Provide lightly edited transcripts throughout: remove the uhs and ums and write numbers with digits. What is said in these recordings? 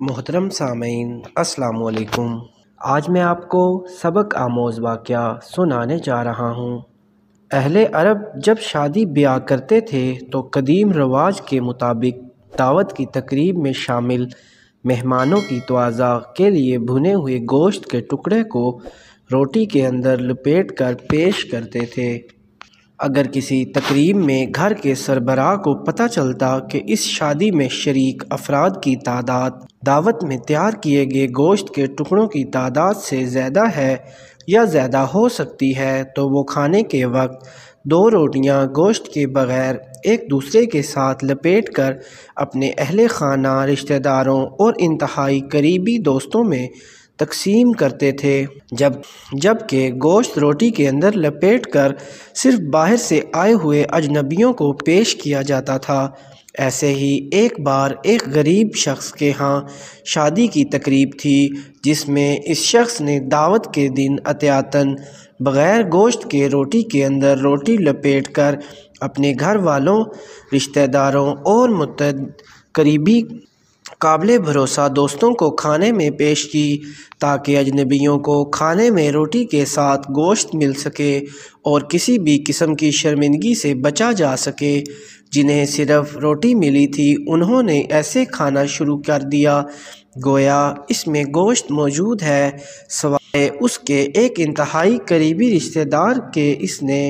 محترم سامعین السلام علیکم۔ آج میں آپ کو سبق آموز واقعہ سنانے جا رہا ہوں۔ اہل عرب جب شادی بیاہ کرتے تھے تو قدیم رواج کے مطابق دعوت کی تقریب میں شامل مہمانوں کی توازہ کے لیے بھنے ہوئے گوشت کے ٹکڑے کو روٹی کے اندر لپیٹ کر پیش کرتے تھے۔ اگر کسی تقریب میں گھر کے سربراہ کو پتہ چلتا کہ اس شادی میں شریک افراد کی تعداد دعوت میں تیار کیے گئے گوشت کے ٹکڑوں کی تعداد سے زیادہ ہے یا زیادہ ہو سکتی ہے تو وہ کھانے کے وقت 2 روٹیاں گوشت کے بغیر ایک دوسرے کے ساتھ لپیٹ کر اپنے اہل خانہ، رشتہ داروں اور انتہائی قریبی دوستوں میں تقسیم کرتے تھے، جبکہ گوشت روٹی کے اندر لپیٹ کر صرف باہر سے آئے ہوئے اجنبیوں کو پیش کیا جاتا تھا۔ ایسے ہی ایک بار ایک غریب شخص کے ہاں شادی کی تقریب تھی جس میں اس شخص نے دعوت کے دن احتیاطاً بغیر گوشت کے روٹی کے اندر روٹی لپیٹ کر اپنے گھر والوں، رشتہ داروں اور قریبی قابل بھروسہ دوستوں کو کھانے میں پیش کی تاکہ اجنبیوں کو کھانے میں روٹی کے ساتھ گوشت مل سکے اور کسی بھی قسم کی شرمندگی سے بچا جا سکے۔ جنہیں صرف روٹی ملی تھی انہوں نے ایسے کھانا شروع کر دیا گویا اس میں گوشت موجود ہے، سوائے اس کے ایک انتہائی قریبی رشتہ دار کے۔ اس نے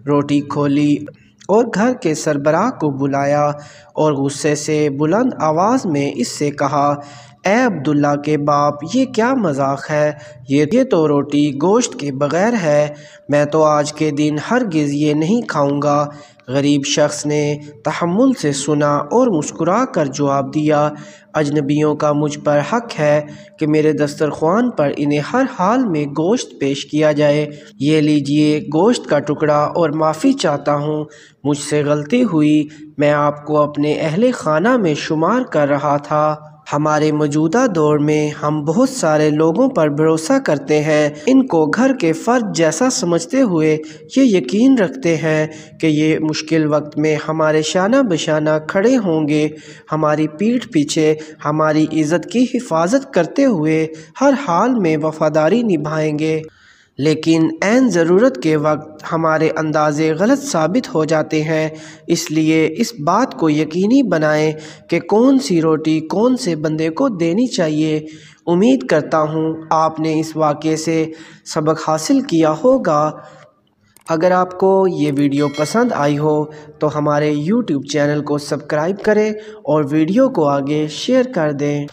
روٹی کھولی اور گھر کے سربراہ کو بلایا اور غصے سے بلند آواز میں اس سے کہا، اے عبداللہ کے باپ، یہ کیا مذاق ہے؟ یہ تو روٹی گوشت کے بغیر ہے، میں تو آج کے دن ہرگز یہ نہیں کھاؤں گا۔ غریب شخص نے تحمل سے سنا اور مسکرا کر جواب دیا، اجنبیوں کا مجھ پر حق ہے کہ میرے دسترخوان پر انہیں ہر حال میں گوشت پیش کیا جائے۔ یہ لیجئے گوشت کا ٹکڑا اور معافی چاہتا ہوں، مجھ سے غلطی ہوئی، میں آپ کو اپنے اہل خانہ میں شمار کر رہا تھا۔ ہمارے موجودہ دور میں ہم بہت سارے لوگوں پر بھروسہ کرتے ہیں، ان کو گھر کے فرد جیسا سمجھتے ہوئے یہ یقین رکھتے ہیں کہ یہ مشکل وقت میں ہمارے شانہ بشانہ کھڑے ہوں گے، ہماری پیٹھ پیچھے ہماری عزت کی حفاظت کرتے ہوئے ہر حال میں وفاداری نبھائیں گے، لیکن عین ضرورت کے وقت ہمارے اندازے غلط ثابت ہو جاتے ہیں۔ اس لیے اس بات کو یقینی بنائیں کہ کون سی روٹی کون سے بندے کو دینی چاہیے۔ امید کرتا ہوں آپ نے اس واقعے سے سبق حاصل کیا ہوگا۔ اگر آپ کو یہ ویڈیو پسند آئی ہو تو ہمارے YouTube چینل کو سبسکرائب کریں اور ویڈیو کو آگے شیئر کر دیں۔